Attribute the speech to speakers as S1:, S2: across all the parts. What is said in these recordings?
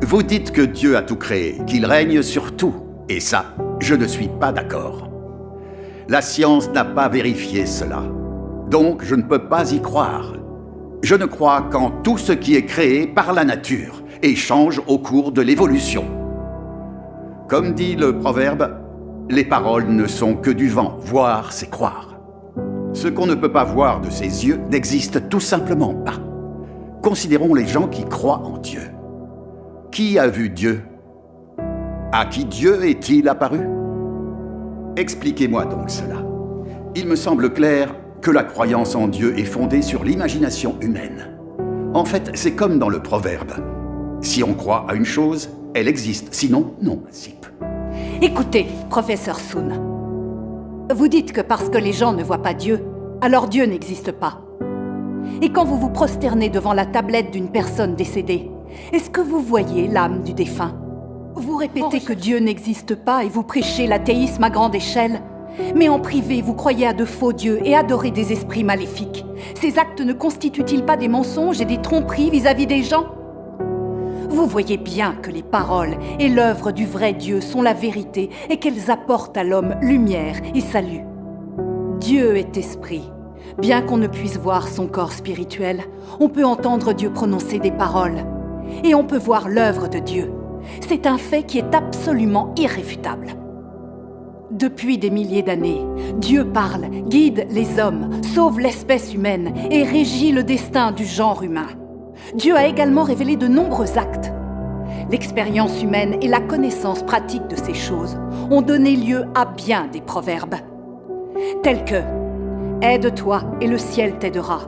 S1: Vous dites que Dieu a tout créé, qu'il règne sur tout. Et ça, je ne suis pas d'accord. La science n'a pas vérifié cela. Donc, je ne peux pas y croire. Je ne crois qu'en tout ce qui est créé par la nature et change au cours de l'évolution. Comme dit le proverbe, les paroles ne sont que du vent, voir c'est croire. Ce qu'on ne peut pas voir de ses yeux n'existe tout simplement pas. Considérons les gens qui croient en Dieu. Qui a vu Dieu? À qui Dieu est-il apparu? Expliquez-moi donc cela. Il me semble clair que la croyance en Dieu est fondée sur l'imagination humaine. En fait, c'est comme dans le proverbe. Si on croit à une chose, elle existe, sinon, non, zip.
S2: Écoutez, professeur Sun. Vous dites que parce que les gens ne voient pas Dieu, alors Dieu n'existe pas. Et quand vous vous prosternez devant la tablette d'une personne décédée, est-ce que vous voyez l'âme du défunt? Vous répétez que Dieu n'existe pas et vous prêchez l'athéisme à grande échelle. Mais en privé, vous croyez à de faux dieux et adorez des esprits maléfiques. Ces actes ne constituent-ils pas des mensonges et des tromperies vis-à-vis des gens? Vous voyez bien que les paroles et l'œuvre du vrai Dieu sont la vérité et qu'elles apportent à l'homme lumière et salut. Dieu est esprit. Bien qu'on ne puisse voir son corps spirituel, on peut entendre Dieu prononcer des paroles. Et on peut voir l'œuvre de Dieu. C'est un fait qui est absolument irréfutable. Depuis des milliers d'années, Dieu parle, guide les hommes, sauve l'espèce humaine et régit le destin du genre humain. Dieu a également révélé de nombreux actes. L'expérience humaine et la connaissance pratique de ces choses ont donné lieu à bien des proverbes, tels que « Aide-toi et le ciel t'aidera »,«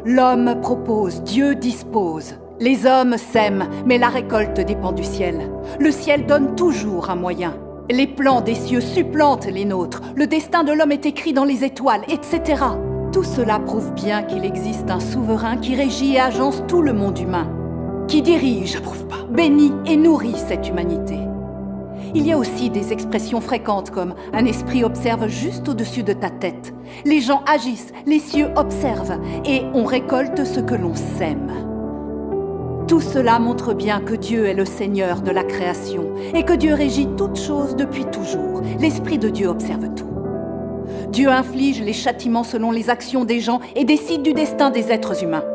S2: L'homme propose, Dieu dispose », « Les hommes sèment, mais la récolte dépend du ciel », « Le ciel donne toujours un moyen », « Les plans des cieux supplantent les nôtres », « Le destin de l'homme est écrit dans les étoiles », etc. Tout cela prouve bien qu'il existe un souverain qui régit et agence tout le monde humain, qui dirige, bénit et nourrit cette humanité. Il y a aussi des expressions fréquentes comme « un esprit observe juste au-dessus de ta tête »,« les gens agissent, les cieux observent » et « on récolte ce que l'on sème ». Tout cela montre bien que Dieu est le Seigneur de la création et que Dieu régit toutes choses depuis toujours. L'Esprit de Dieu observe tout. Dieu inflige les châtiments selon les actions des gens et décide du destin des êtres humains.